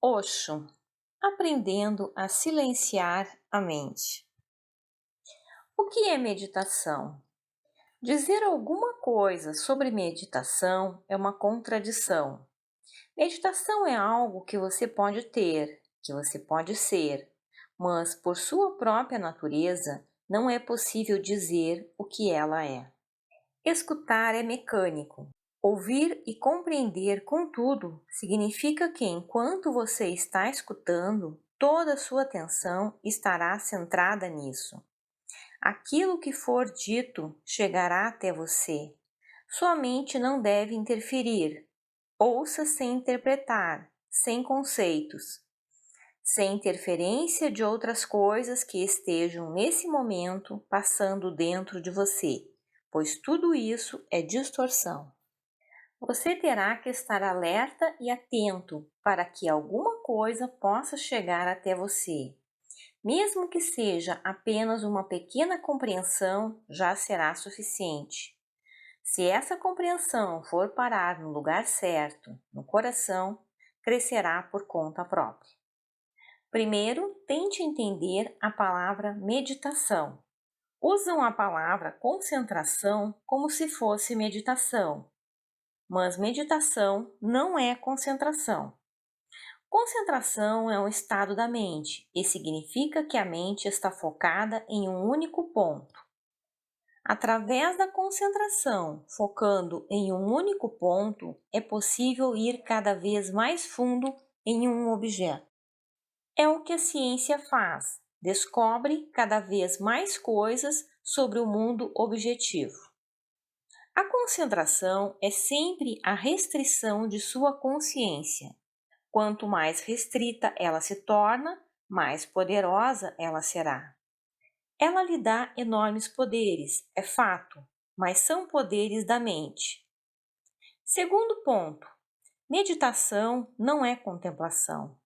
Osho, aprendendo a silenciar a mente. O que é meditação? Dizer alguma coisa sobre meditação é uma contradição. Meditação é algo que você pode ter, que você pode ser, mas por sua própria natureza não é possível dizer o que ela é. Escutar é mecânico. Ouvir e compreender, contudo, significa que enquanto você está escutando, toda a sua atenção estará centrada nisso. Aquilo que for dito chegará até você. Sua mente não deve interferir. Ouça sem interpretar, sem conceitos, sem interferência de outras coisas que estejam nesse momento passando dentro de você, pois tudo isso é distorção. Você terá que estar alerta e atento para que alguma coisa possa chegar até você. Mesmo que seja apenas uma pequena compreensão, já será suficiente. Se essa compreensão for parar no lugar certo, no coração, crescerá por conta própria. Primeiro, tente entender a palavra meditação. Usam a palavra concentração como se fosse meditação, mas meditação não é concentração. Concentração é um estado da mente e significa que a mente está focada em um único ponto. Através da concentração, focando em um único ponto, é possível ir cada vez mais fundo em um objeto. É o que a ciência faz, descobre cada vez mais coisas sobre o mundo objetivo. A concentração é sempre a restrição de sua consciência. Quanto mais restrita ela se torna, mais poderosa ela será. Ela lhe dá enormes poderes, é fato, mas são poderes da mente. Segundo ponto, meditação não é contemplação.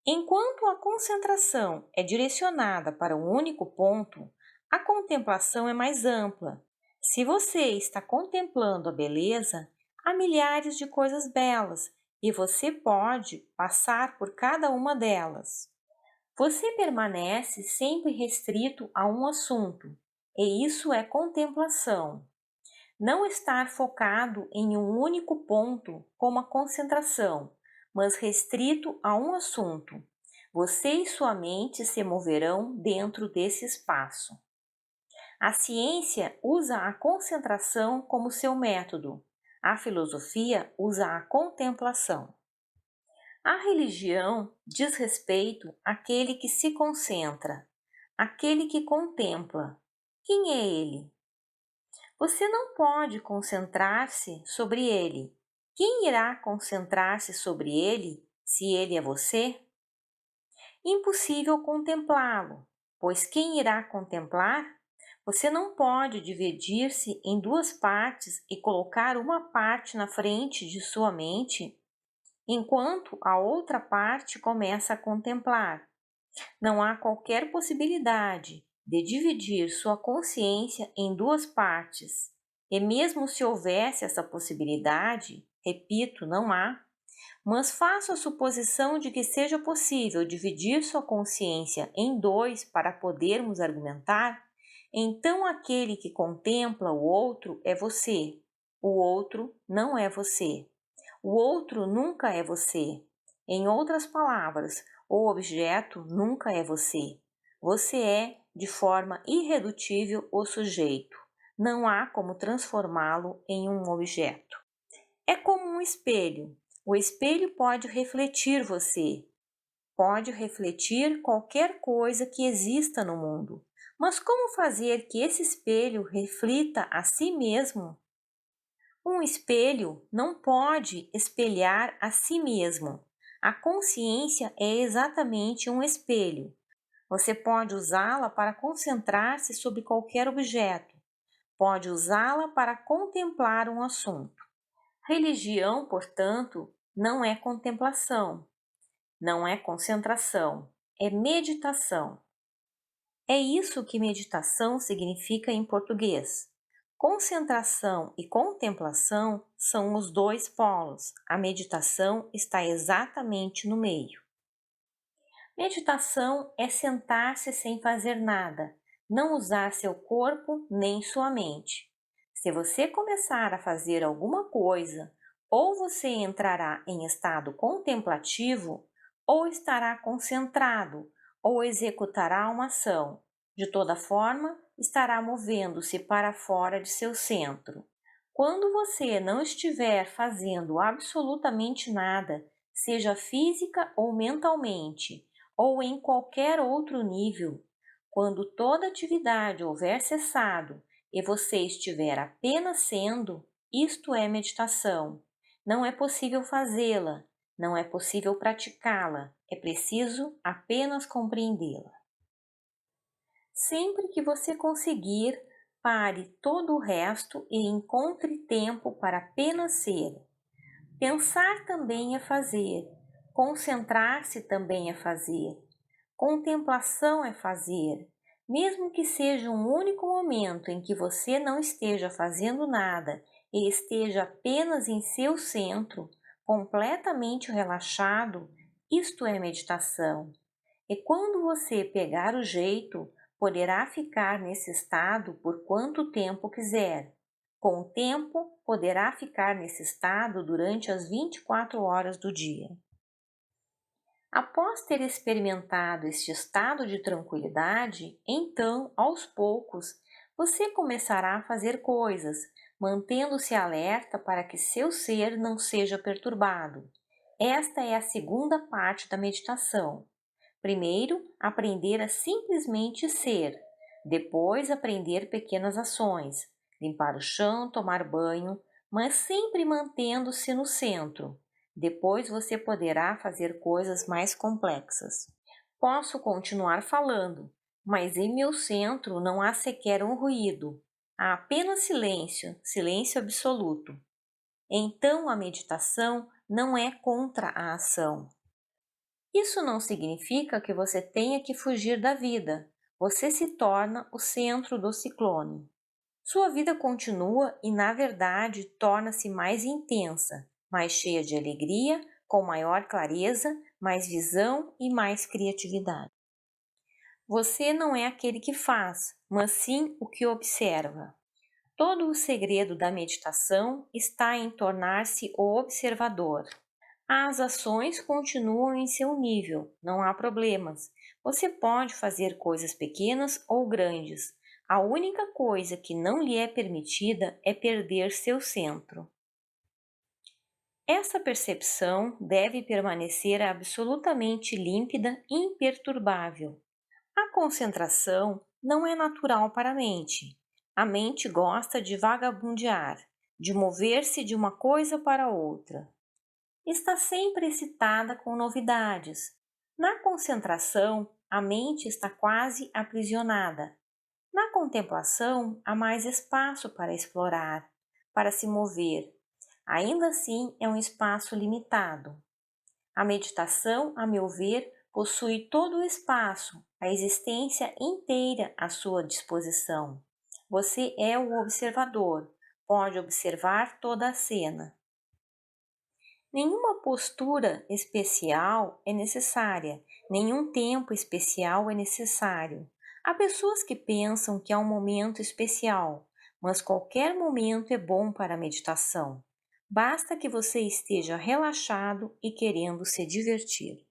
Enquanto a concentração é direcionada para um único ponto, a contemplação é mais ampla. Se você está contemplando a beleza, há milhares de coisas belas e você pode passar por cada uma delas. Você permanece sempre restrito a um assunto, e isso é contemplação. Não estar focado em um único ponto como a concentração, mas restrito a um assunto. Você e sua mente se moverão dentro desse espaço. A ciência usa a concentração como seu método. A filosofia usa a contemplação. A religião diz respeito àquele que se concentra, àquele que contempla. Quem é ele? Você não pode concentrar-se sobre ele. Quem irá concentrar-se sobre ele se ele é você? Impossível contemplá-lo, pois quem irá contemplar? Você não pode dividir-se em duas partes e colocar uma parte na frente de sua mente, enquanto a outra parte começa a contemplar. Não há qualquer possibilidade de dividir sua consciência em duas partes. E mesmo se houvesse essa possibilidade, repito, não há, mas faço a suposição de que seja possível dividir sua consciência em dois para podermos argumentar, então aquele que contempla o outro é você. O outro não é você. O outro nunca é você. Em outras palavras, o objeto nunca é você. Você é, de forma irredutível, o sujeito. Não há como transformá-lo em um objeto. É como um espelho. O espelho pode refletir você. Pode refletir qualquer coisa que exista no mundo. Mas como fazer que esse espelho reflita a si mesmo? Um espelho não pode espelhar a si mesmo. A consciência é exatamente um espelho. Você pode usá-la para concentrar-se sobre qualquer objeto. Pode usá-la para contemplar um assunto. Religião, portanto, não é contemplação, não é concentração, é meditação. É isso que meditação significa em português. Concentração e contemplação são os dois polos. A meditação está exatamente no meio. Meditação é sentar-se sem fazer nada, não usar seu corpo nem sua mente. Se você começar a fazer alguma coisa, ou você entrará em estado contemplativo, ou estará concentrado, ou executará uma ação. De toda forma, estará movendo-se para fora de seu centro. Quando você não estiver fazendo absolutamente nada, seja física ou mentalmente, ou em qualquer outro nível, quando toda atividade houver cessado e você estiver apenas sendo, isto é meditação. Não é possível fazê-la, não é possível praticá-la, é preciso apenas compreendê-la. Sempre que você conseguir, pare todo o resto e encontre tempo para apenas ser. Pensar também é fazer, concentrar-se também é fazer, contemplação é fazer. Mesmo que seja um único momento em que você não esteja fazendo nada e esteja apenas em seu centro, completamente relaxado, isto é meditação. E quando você pegar o jeito, poderá ficar nesse estado por quanto tempo quiser. Com o tempo, poderá ficar nesse estado durante as 24 horas do dia. Após ter experimentado este estado de tranquilidade, então, aos poucos, você começará a fazer coisas, mantendo-se alerta para que seu ser não seja perturbado. Esta é a segunda parte da meditação. Primeiro, aprender a simplesmente ser. Depois, aprender pequenas ações, limpar o chão, tomar banho, mas sempre mantendo-se no centro. Depois você poderá fazer coisas mais complexas. Posso continuar falando, mas em meu centro não há sequer um ruído. Há apenas silêncio, silêncio absoluto. Então a meditação não é contra a ação. Isso não significa que você tenha que fugir da vida. Você se torna o centro do ciclone. Sua vida continua e, na verdade, torna-se mais intensa, mais cheia de alegria, com maior clareza, mais visão e mais criatividade. Você não é aquele que faz, mas sim o que observa. Todo o segredo da meditação está em tornar-se o observador. As ações continuam em seu nível, não há problemas. Você pode fazer coisas pequenas ou grandes. A única coisa que não lhe é permitida é perder seu centro. Essa percepção deve permanecer absolutamente límpida e imperturbável. A concentração não é natural para a mente. A mente gosta de vagabundear, de mover-se de uma coisa para outra. Está sempre excitada com novidades. Na concentração, a mente está quase aprisionada. Na contemplação, há mais espaço para explorar, para se mover. Ainda assim, é um espaço limitado. A meditação, a meu ver, possui todo o espaço, a existência inteira à sua disposição. Você é o observador, pode observar toda a cena. Nenhuma postura especial é necessária, nenhum tempo especial é necessário. Há pessoas que pensam que há um momento especial, mas qualquer momento é bom para a meditação. Basta que você esteja relaxado e querendo se divertir.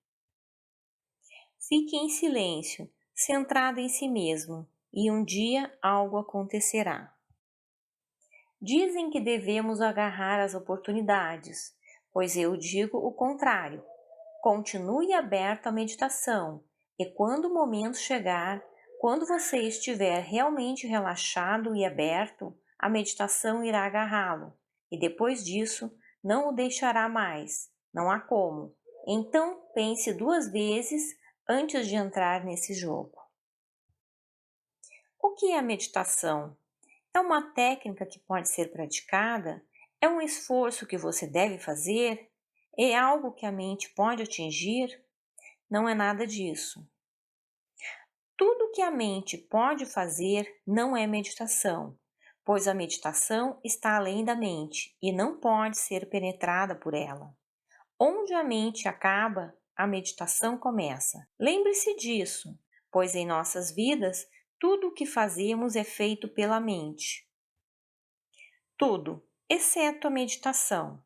Fique em silêncio, centrado em si mesmo, e um dia algo acontecerá. Dizem que devemos agarrar as oportunidades, pois eu digo o contrário. Continue aberto à meditação e quando o momento chegar, quando você estiver realmente relaxado e aberto, a meditação irá agarrá-lo e depois disso não o deixará mais. Não há como. Então pense 2 vezes antes de entrar nesse jogo. O que é a meditação? É uma técnica que pode ser praticada? É um esforço que você deve fazer? É algo que a mente pode atingir? Não é nada disso. Tudo que a mente pode fazer não é meditação, pois a meditação está além da mente e não pode ser penetrada por ela. Onde a mente acaba, a meditação começa. Lembre-se disso, pois em nossas vidas, tudo o que fazemos é feito pela mente. Tudo, exceto a meditação.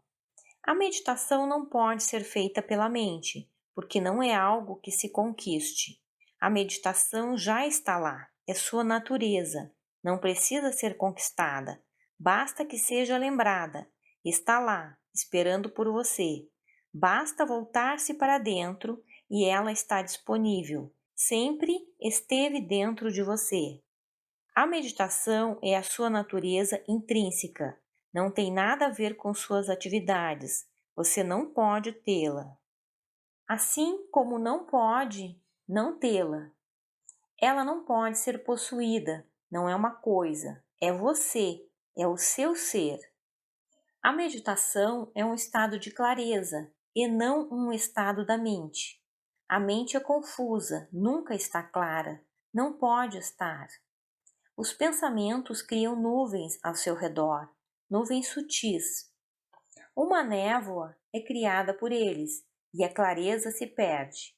A meditação não pode ser feita pela mente, porque não é algo que se conquiste. A meditação já está lá, é sua natureza, não precisa ser conquistada, basta que seja lembrada, está lá, esperando por você. Basta voltar-se para dentro e ela está disponível, sempre esteve dentro de você. A meditação é a sua natureza intrínseca, não tem nada a ver com suas atividades, você não pode tê-la. Assim como não pode não tê-la. Ela não pode ser possuída, não é uma coisa, é você, é o seu ser. A meditação é um estado de clareza e não um estado da mente. A mente é confusa, nunca está clara, não pode estar. Os pensamentos criam nuvens ao seu redor, nuvens sutis. Uma névoa é criada por eles e a clareza se perde.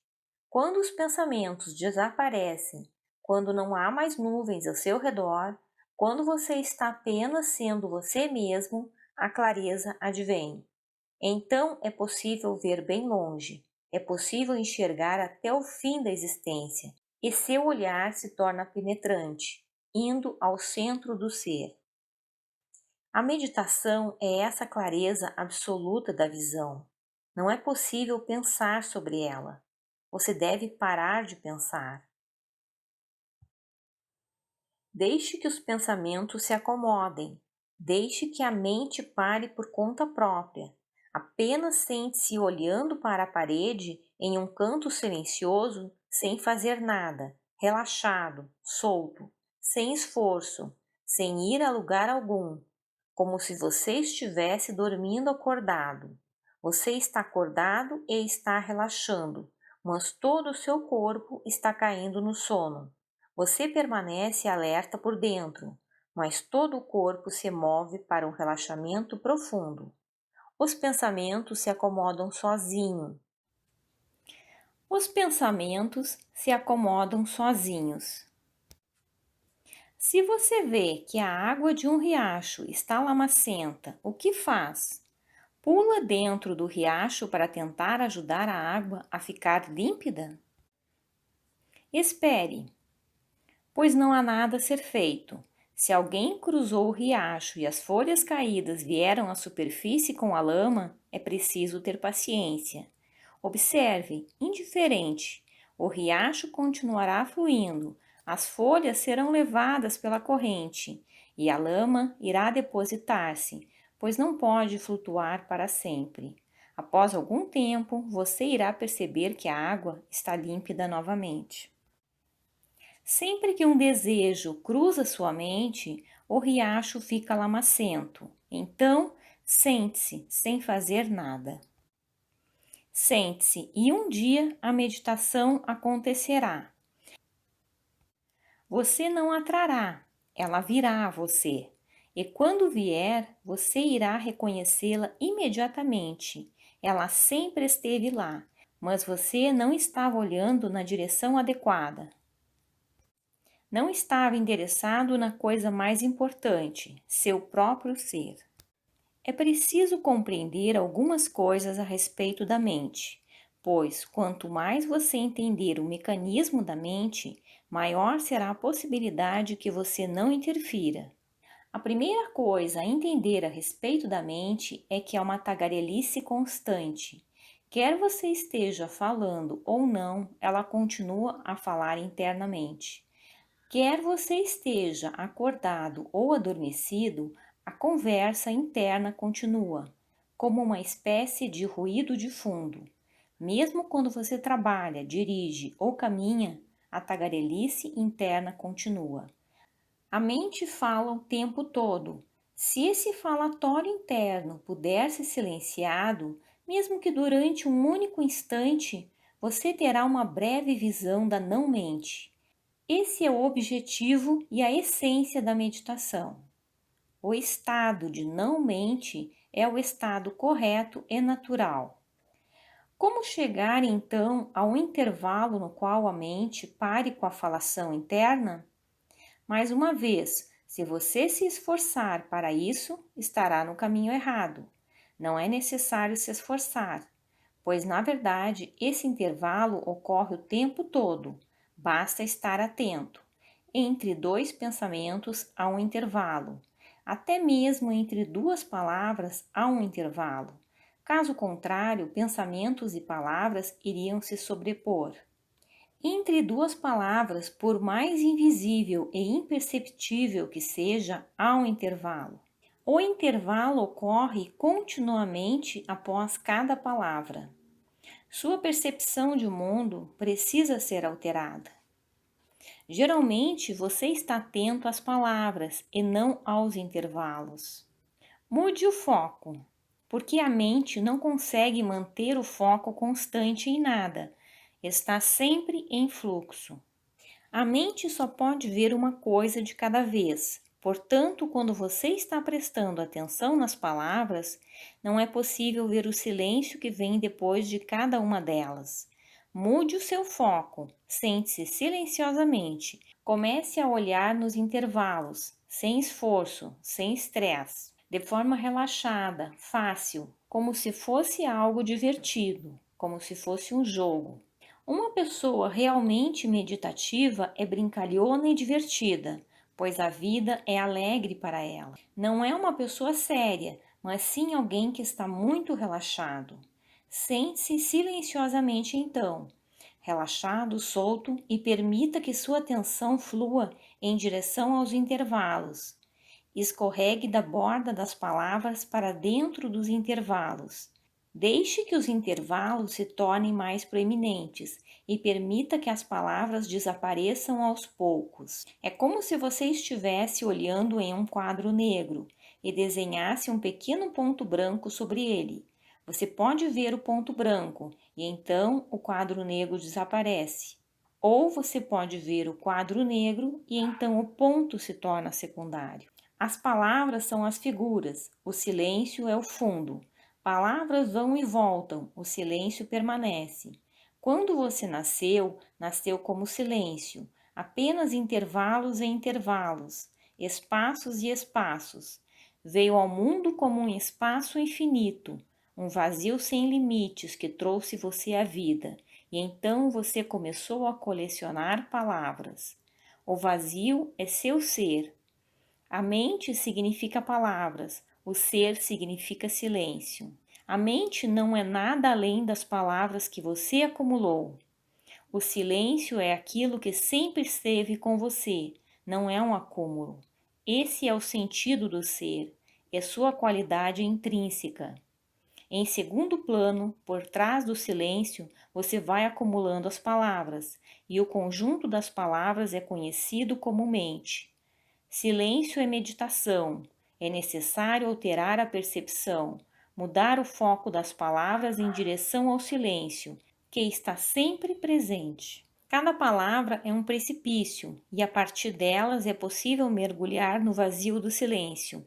Quando os pensamentos desaparecem, quando não há mais nuvens ao seu redor, quando você está apenas sendo você mesmo, a clareza advém. Então é possível ver bem longe, é possível enxergar até o fim da existência, e seu olhar se torna penetrante, indo ao centro do ser. A meditação é essa clareza absoluta da visão. Não é possível pensar sobre ela. Você deve parar de pensar. Deixe que os pensamentos se acomodem. Deixe que a mente pare por conta própria. Apenas sente-se olhando para a parede em um canto silencioso, sem fazer nada, relaxado, solto, sem esforço, sem ir a lugar algum, como se você estivesse dormindo acordado. Você está acordado e está relaxando, mas todo o seu corpo está caindo no sono. Você permanece alerta por dentro, mas todo o corpo se move para um relaxamento profundo. Os pensamentos se acomodam sozinhos. Os pensamentos se acomodam sozinhos. Se você vê que a água de um riacho está lamacenta, o que faz? Pula dentro do riacho para tentar ajudar a água a ficar límpida? Espere, pois não há nada a ser feito. Se alguém cruzou o riacho e as folhas caídas vieram à superfície com a lama, é preciso ter paciência. Observe, indiferente, o riacho continuará fluindo, as folhas serão levadas pela corrente e a lama irá depositar-se, pois não pode flutuar para sempre. Após algum tempo, você irá perceber que a água está límpida novamente. Sempre que um desejo cruza sua mente, o riacho fica lamacento. Então, sente-se sem fazer nada. Sente-se e um dia a meditação acontecerá. Você não a trará, ela virá a você. E quando vier, você irá reconhecê-la imediatamente. Ela sempre esteve lá, mas você não estava olhando na direção adequada. Não estava interessado na coisa mais importante, seu próprio ser. É preciso compreender algumas coisas a respeito da mente, pois quanto mais você entender o mecanismo da mente, maior será a possibilidade que você não interfira. A primeira coisa a entender a respeito da mente é que é uma tagarelice constante. Quer você esteja falando ou não, ela continua a falar internamente. Quer você esteja acordado ou adormecido, a conversa interna continua, como uma espécie de ruído de fundo. Mesmo quando você trabalha, dirige ou caminha, a tagarelice interna continua. A mente fala o tempo todo. Se esse falatório interno puder ser silenciado, mesmo que durante um único instante, você terá uma breve visão da não-mente. Esse é o objetivo e a essência da meditação. O estado de não-mente é o estado correto e natural. Como chegar então ao intervalo no qual a mente pare com a falação interna? Mais uma vez, se você se esforçar para isso, estará no caminho errado. Não é necessário se esforçar, pois na verdade esse intervalo ocorre o tempo todo. Basta estar atento. Entre dois pensamentos há um intervalo. Até mesmo entre duas palavras há um intervalo. Caso contrário, pensamentos e palavras iriam se sobrepor. Entre duas palavras, por mais invisível e imperceptível que seja, há um intervalo. O intervalo ocorre continuamente após cada palavra. Sua percepção de mundo precisa ser alterada. Geralmente você está atento às palavras e não aos intervalos. Mude o foco, porque a mente não consegue manter o foco constante em nada, está sempre em fluxo. A mente só pode ver uma coisa de cada vez. Portanto, quando você está prestando atenção nas palavras, não é possível ver o silêncio que vem depois de cada uma delas. Mude o seu foco, sente-se silenciosamente. Comece a olhar nos intervalos, sem esforço, sem estresse, de forma relaxada, fácil, como se fosse algo divertido, como se fosse um jogo. Uma pessoa realmente meditativa é brincalhona e divertida, pois a vida é alegre para ela. Não é uma pessoa séria, mas sim alguém que está muito relaxado. Sente-se silenciosamente então, relaxado, solto, e permita que sua atenção flua em direção aos intervalos. Escorregue da borda das palavras para dentro dos intervalos. Deixe que os intervalos se tornem mais proeminentes e permita que as palavras desapareçam aos poucos. É como se você estivesse olhando em um quadro negro e desenhasse um pequeno ponto branco sobre ele. Você pode ver o ponto branco e então o quadro negro desaparece. Ou você pode ver o quadro negro e então o ponto se torna secundário. As palavras são as figuras, o silêncio é o fundo. Palavras vão e voltam, o silêncio permanece. Quando você nasceu, nasceu como silêncio, apenas intervalos e intervalos, espaços e espaços. Veio ao mundo como um espaço infinito, um vazio sem limites que trouxe você à vida, e então você começou a colecionar palavras. O vazio é seu ser. A mente significa palavras, o ser significa silêncio. A mente não é nada além das palavras que você acumulou. O silêncio é aquilo que sempre esteve com você, não é um acúmulo. Esse é o sentido do ser, é sua qualidade intrínseca. Em segundo plano, por trás do silêncio, você vai acumulando as palavras, e o conjunto das palavras é conhecido como mente. Silêncio é meditação. É necessário alterar a percepção, mudar o foco das palavras em direção ao silêncio, que está sempre presente. Cada palavra é um precipício e a partir delas é possível mergulhar no vazio do silêncio.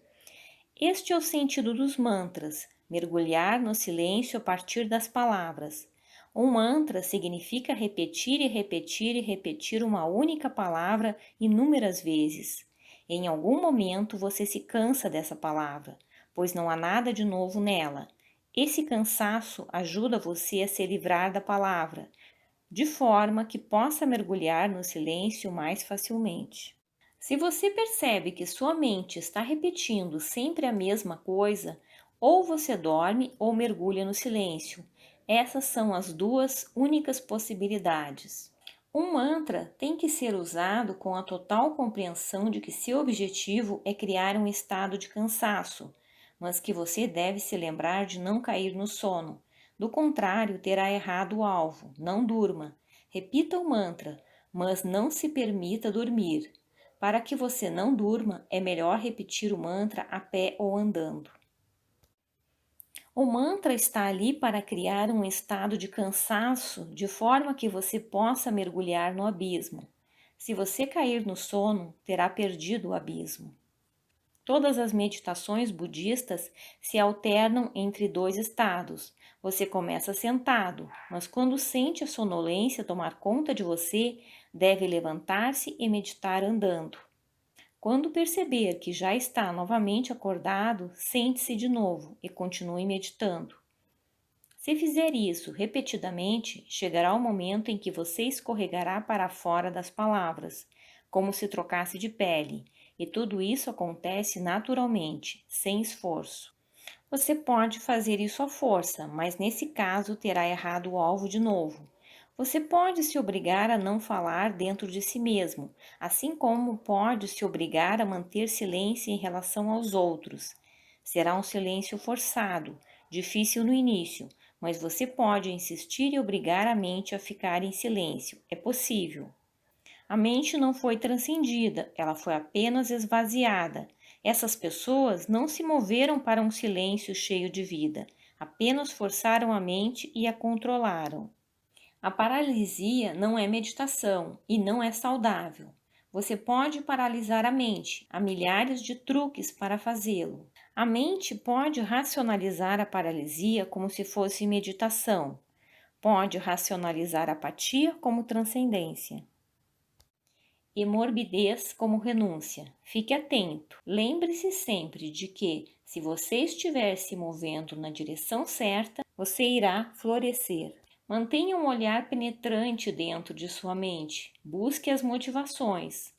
Este é o sentido dos mantras, mergulhar no silêncio a partir das palavras. Um mantra significa repetir e repetir e repetir uma única palavra inúmeras vezes. Em algum momento você se cansa dessa palavra, pois não há nada de novo nela. Esse cansaço ajuda você a se livrar da palavra, de forma que possa mergulhar no silêncio mais facilmente. Se você percebe que sua mente está repetindo sempre a mesma coisa, ou você dorme ou mergulha no silêncio. Essas são as duas únicas possibilidades. Um mantra tem que ser usado com a total compreensão de que seu objetivo é criar um estado de cansaço, mas que você deve se lembrar de não cair no sono. Do contrário, terá errado o alvo. Não durma. Repita o mantra, mas não se permita dormir. Para que você não durma, é melhor repetir o mantra a pé ou andando. O mantra está ali para criar um estado de cansaço, de forma que você possa mergulhar no abismo. Se você cair no sono, terá perdido o abismo. Todas as meditações budistas se alternam entre dois estados, Você começa sentado, mas quando sente a sonolência tomar conta de você, deve levantar-se e meditar andando. Quando perceber que já está novamente acordado, sente-se de novo e continue meditando. Se fizer isso repetidamente, chegará o momento em que você escorregará para fora das palavras, como se trocasse de pele, e tudo isso acontece naturalmente, sem esforço. Você pode fazer isso à força, mas nesse caso terá errado o alvo de novo. Você pode se obrigar a não falar dentro de si mesmo, assim como pode se obrigar a manter silêncio em relação aos outros. Será um silêncio forçado, difícil no início, mas você pode insistir e obrigar a mente a ficar em silêncio. É possível. A mente não foi transcendida, ela foi apenas esvaziada. Essas pessoas não se moveram para um silêncio cheio de vida, apenas forçaram a mente e a controlaram. A paralisia não é meditação e não é saudável. Você pode paralisar a mente, há milhares de truques para fazê-lo. A mente pode racionalizar a paralisia como se fosse meditação. Pode racionalizar a apatia como transcendência e morbidez como renúncia. Fique atento. Lembre-se sempre de que, se você estiver se movendo na direção certa, você irá florescer. Mantenha um olhar penetrante dentro de sua mente. Busque as motivações.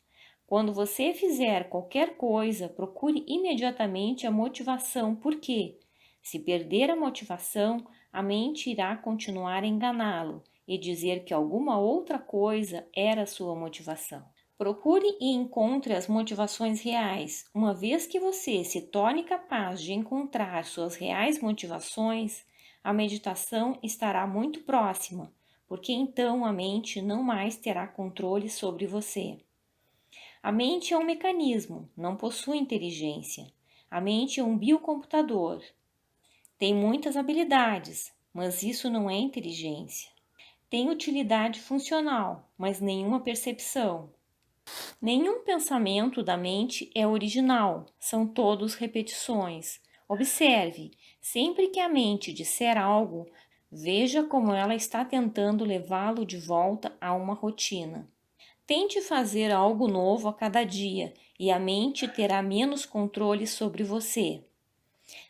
Quando você fizer qualquer coisa, procure imediatamente a motivação. Por quê? Se perder a motivação, a mente irá continuar a enganá-lo e dizer que alguma outra coisa era sua motivação. Procure e encontre as motivações reais. Uma vez que você se torne capaz de encontrar suas reais motivações, a meditação estará muito próxima, porque então a mente não mais terá controle sobre você. A mente é um mecanismo, não possui inteligência. A mente é um biocomputador. Tem muitas habilidades, mas isso não é inteligência. Tem utilidade funcional, mas nenhuma percepção. Nenhum pensamento da mente é original, são todos repetições. Observe, sempre que a mente disser algo, veja como ela está tentando levá-lo de volta a uma rotina. Tente fazer algo novo a cada dia e a mente terá menos controle sobre você.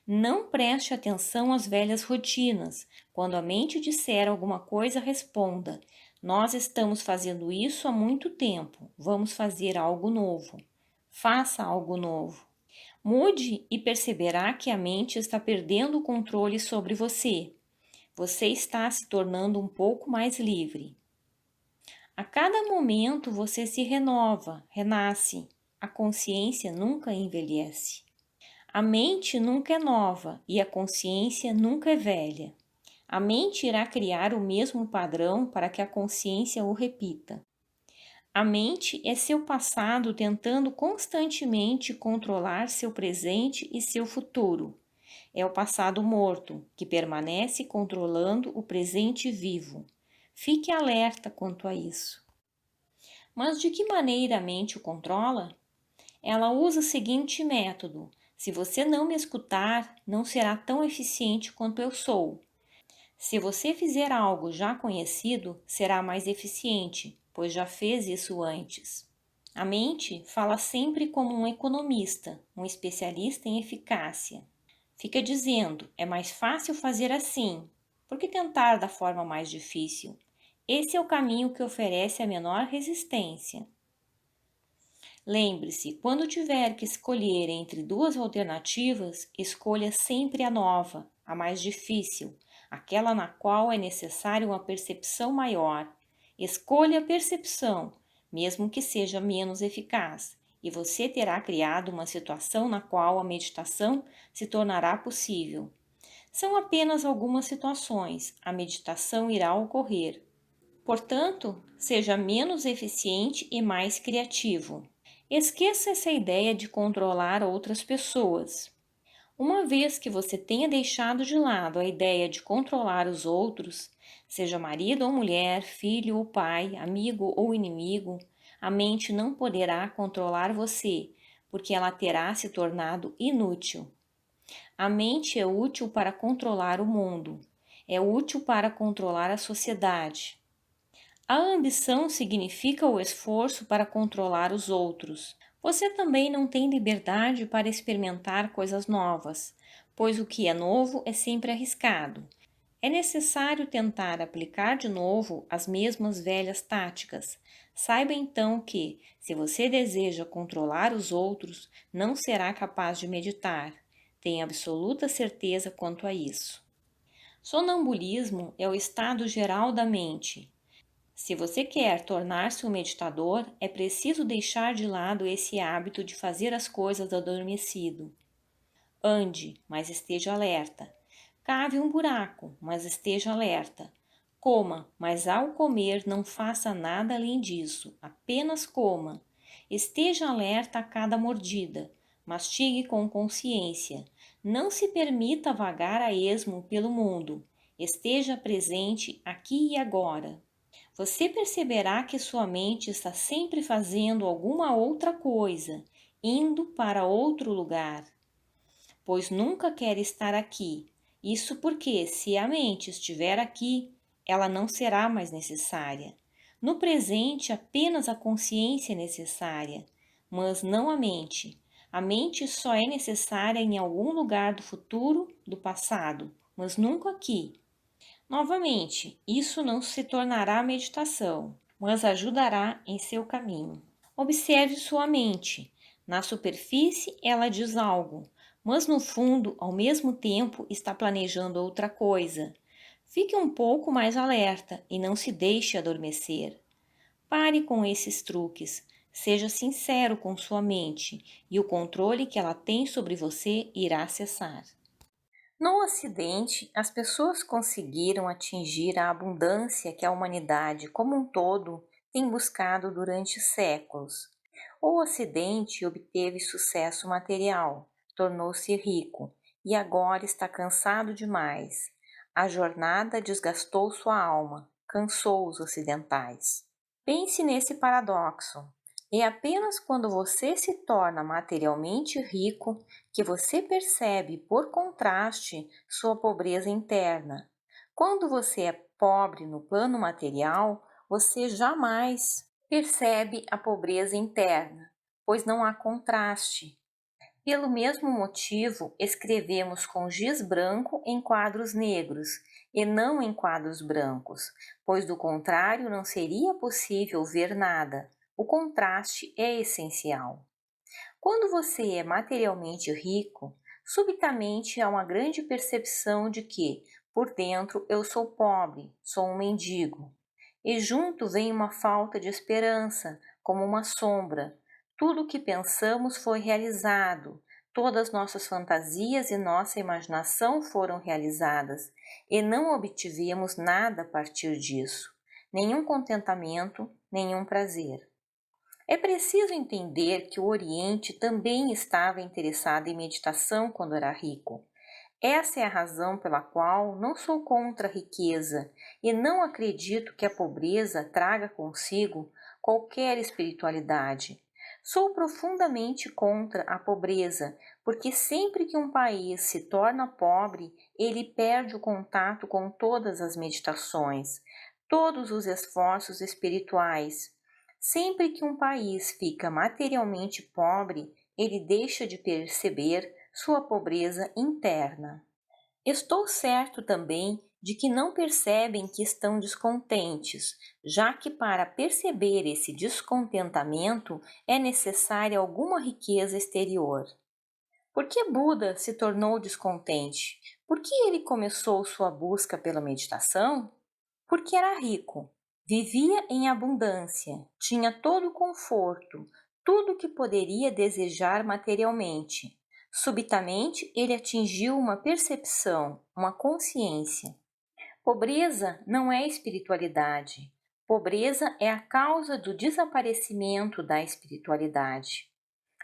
Não preste atenção às velhas rotinas. Quando a mente disser alguma coisa, responda: nós estamos fazendo isso há muito tempo. Vamos fazer algo novo. Faça algo novo. Mude e perceberá que a mente está perdendo o controle sobre você. Você está se tornando um pouco mais livre. A cada momento você se renova, renasce. A consciência nunca envelhece. A mente nunca é nova e a consciência nunca é velha. A mente irá criar o mesmo padrão para que a consciência o repita. A mente é seu passado tentando constantemente controlar seu presente e seu futuro. É o passado morto que permanece controlando o presente vivo. Fique alerta quanto a isso. Mas de que maneira a mente o controla? Ela usa o seguinte método: se você não me escutar, não será tão eficiente quanto eu sou. Se você fizer algo já conhecido, será mais eficiente, pois já fez isso antes. A mente fala sempre como um economista, um especialista em eficácia. Fica dizendo: é mais fácil fazer assim, por que tentar da forma mais difícil? Esse é o caminho que oferece a menor resistência. Lembre-se, quando tiver que escolher entre duas alternativas, escolha sempre a nova, a mais difícil, aquela na qual é necessária uma percepção maior. Escolha a percepção, mesmo que seja menos eficaz, e você terá criado uma situação na qual a meditação se tornará possível. São apenas algumas situações, a meditação irá ocorrer. Portanto, seja menos eficiente e mais criativo. Esqueça essa ideia de controlar outras pessoas. Uma vez que você tenha deixado de lado a ideia de controlar os outros, seja marido ou mulher, filho ou pai, amigo ou inimigo, a mente não poderá controlar você, porque ela terá se tornado inútil. A mente é útil para controlar o mundo. é útil para controlar a sociedade. A ambição significa o esforço para controlar os outros. Você também não tem liberdade para experimentar coisas novas, pois o que é novo é sempre arriscado. É necessário tentar aplicar de novo as mesmas velhas táticas. Saiba então que, se você deseja controlar os outros, não será capaz de meditar. Tenha absoluta certeza quanto a isso. Sonambulismo é o estado geral da mente. Se você quer tornar-se um meditador, é preciso deixar de lado esse hábito de fazer as coisas adormecido. Ande, mas esteja alerta. Cave um buraco, mas esteja alerta. Coma, mas ao comer não faça nada além disso, apenas coma. Esteja alerta a cada mordida. Mastigue com consciência. Não se permita vagar a esmo pelo mundo. Esteja presente aqui e agora. Você perceberá que sua mente está sempre fazendo alguma outra coisa, indo para outro lugar, pois nunca quer estar aqui. Isso porque, se a mente estiver aqui, ela não será mais necessária. No presente, apenas a consciência é necessária, mas não a mente. A mente só é necessária em algum lugar do futuro, do passado, mas nunca aqui. Novamente, isso não se tornará meditação, mas ajudará em seu caminho. Observe sua mente. Na superfície, ela diz algo, mas no fundo, ao mesmo tempo, está planejando outra coisa. Fique um pouco mais alerta e não se deixe adormecer. Pare com esses truques. Seja sincero com sua mente e o controle que ela tem sobre você irá cessar. No Ocidente, as pessoas conseguiram atingir a abundância que a humanidade como um todo tem buscado durante séculos. O Ocidente obteve sucesso material, tornou-se rico e agora está cansado demais. A jornada desgastou sua alma, cansou os ocidentais. Pense nesse paradoxo. É apenas quando você se torna materialmente rico que você percebe, por contraste, sua pobreza interna. Quando você é pobre no plano material, você jamais percebe a pobreza interna, pois não há contraste. Pelo mesmo motivo, escrevemos com giz branco em quadros negros e não em quadros brancos, pois do contrário não seria possível ver nada. O contraste é essencial. Quando você é materialmente rico, subitamente há uma grande percepção de que, por dentro, eu sou pobre, sou um mendigo. E junto vem uma falta de esperança, como uma sombra. Tudo o que pensamos foi realizado, todas nossas fantasias e nossa imaginação foram realizadas, e não obtivemos nada a partir disso, nenhum contentamento, nenhum prazer. É preciso entender que o Oriente também estava interessado em meditação quando era rico. Essa é a razão pela qual não sou contra a riqueza e não acredito que a pobreza traga consigo qualquer espiritualidade. Sou profundamente contra a pobreza, porque sempre que um país se torna pobre, ele perde o contato com todas as meditações, todos os esforços espirituais. Sempre que um país fica materialmente pobre, ele deixa de perceber sua pobreza interna. Estou certo também de que não percebem que estão descontentes, já que para perceber esse descontentamento é necessária alguma riqueza exterior. Por que Buda se tornou descontente? Por que ele começou sua busca pela meditação? Porque era rico, vivia em abundância, tinha todo o conforto, tudo o que poderia desejar materialmente. Subitamente, ele atingiu uma percepção, uma consciência. Pobreza não é espiritualidade. Pobreza é a causa do desaparecimento da espiritualidade.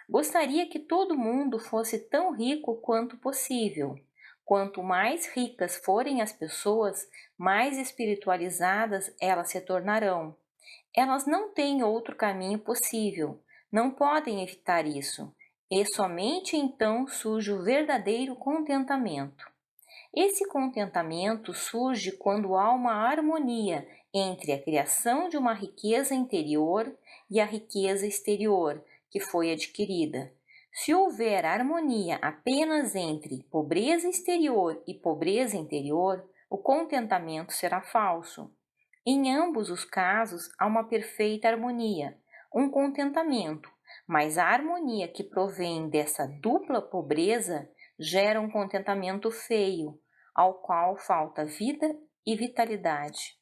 Gostaria que todo mundo fosse tão rico quanto possível. Quanto mais ricas forem as pessoas, mais espiritualizadas elas se tornarão. Elas não têm outro caminho possível, não podem evitar isso, e somente então surge o verdadeiro contentamento. Esse contentamento surge quando há uma harmonia entre a criação de uma riqueza interior e a riqueza exterior que foi adquirida. Se houver harmonia apenas entre pobreza exterior e pobreza interior, o contentamento será falso. Em ambos os casos, há uma perfeita harmonia, um contentamento, mas a harmonia que provém dessa dupla pobreza gera um contentamento feio, ao qual falta vida e vitalidade.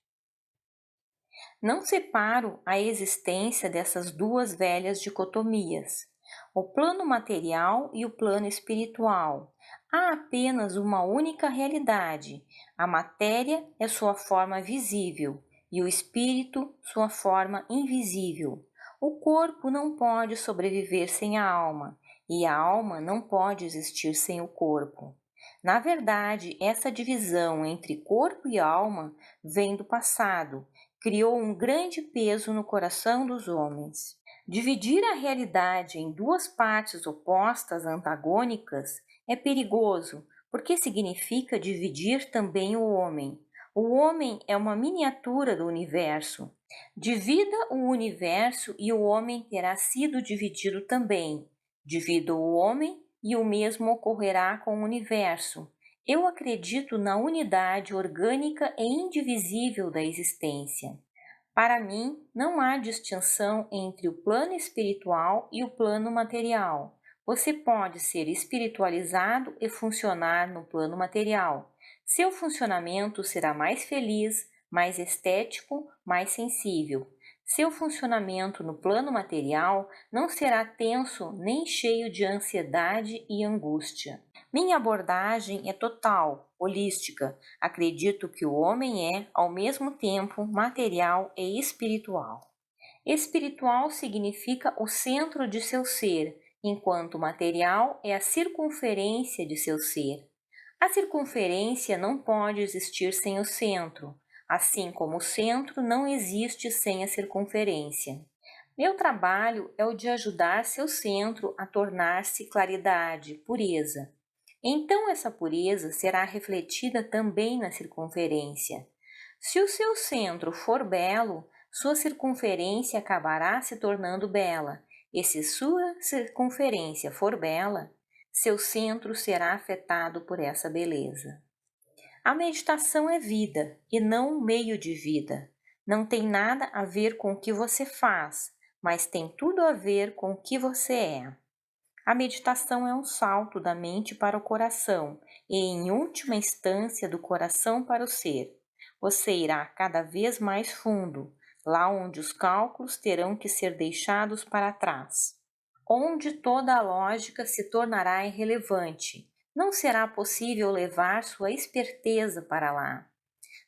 Não separo a existência dessas duas velhas dicotomias, o plano material e o plano espiritual. Há apenas uma única realidade: a matéria é sua forma visível e o espírito sua forma invisível. O corpo não pode sobreviver sem a alma, e a alma não pode existir sem o corpo. Na verdade, essa divisão entre corpo e alma vem do passado, criou um grande peso no coração dos homens. Dividir a realidade em duas partes opostas, antagônicas, é perigoso, porque significa dividir também o homem. O homem é uma miniatura do universo. Divida o universo e o homem terá sido dividido também. Divida o homem e o mesmo ocorrerá com o universo. Eu acredito na unidade orgânica e indivisível da existência. Para mim, não há distinção entre o plano espiritual e o plano material. Você pode ser espiritualizado e funcionar no plano material. Seu funcionamento será mais feliz, mais estético, mais sensível. Seu funcionamento no plano material não será tenso nem cheio de ansiedade e angústia. Minha abordagem é total, holística. Acredito que o homem é, ao mesmo tempo, material e espiritual. Espiritual significa o centro de seu ser, enquanto material é a circunferência de seu ser. A circunferência não pode existir sem o centro, assim como o centro não existe sem a circunferência. Meu trabalho é o de ajudar seu centro a tornar-se claridade, pureza. Então essa pureza será refletida também na circunferência. Se o seu centro for belo, sua circunferência acabará se tornando bela, e se sua circunferência for bela, seu centro será afetado por essa beleza. A meditação é vida e não um meio de vida. Não tem nada a ver com o que você faz, mas tem tudo a ver com o que você é. A meditação é um salto da mente para o coração e, em última instância, do coração para o ser. Você irá cada vez mais fundo, lá onde os cálculos terão que ser deixados para trás, onde toda a lógica se tornará irrelevante. Não será possível levar sua esperteza para lá.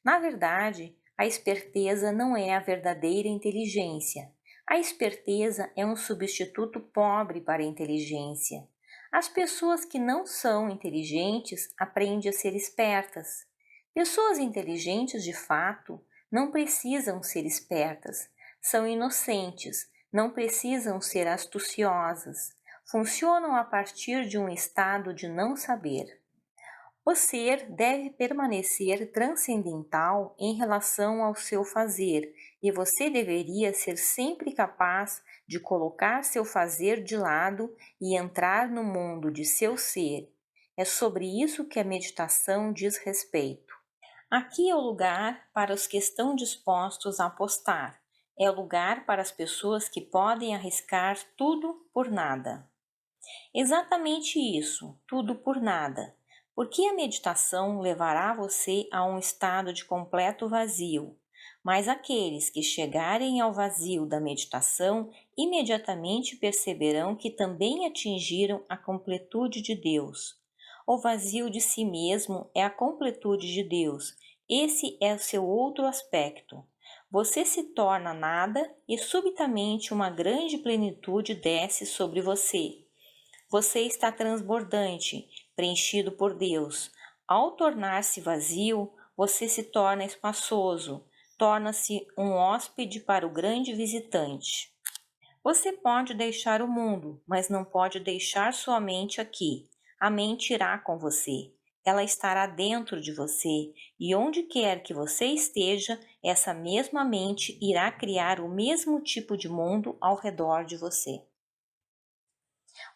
Na verdade, a esperteza não é a verdadeira inteligência. A esperteza é um substituto pobre para a inteligência. As pessoas que não são inteligentes aprendem a ser espertas. Pessoas inteligentes de fato não precisam ser espertas, são inocentes, não precisam ser astuciosas, funcionam a partir de um estado de não saber. O ser deve permanecer transcendental em relação ao seu fazer, e você deveria ser sempre capaz de colocar seu fazer de lado e entrar no mundo de seu ser. É sobre isso que a meditação diz respeito. Aqui é o lugar para os que estão dispostos a apostar. É o lugar para as pessoas que podem arriscar tudo por nada. Exatamente isso, tudo por nada. Porque a meditação levará você a um estado de completo vazio, mas aqueles que chegarem ao vazio da meditação imediatamente perceberão que também atingiram a completude de Deus. O vazio de si mesmo é a completude de Deus. Esse é o seu outro aspecto. Você se torna nada e subitamente uma grande plenitude desce sobre você. Você está transbordante, preenchido por Deus. Ao tornar-se vazio, você se torna espaçoso, torna-se um hóspede para o grande visitante. Você pode deixar o mundo, mas não pode deixar sua mente aqui. A mente irá com você. ela estará dentro de você, e onde quer que você esteja, essa mesma mente irá criar o mesmo tipo de mundo ao redor de você.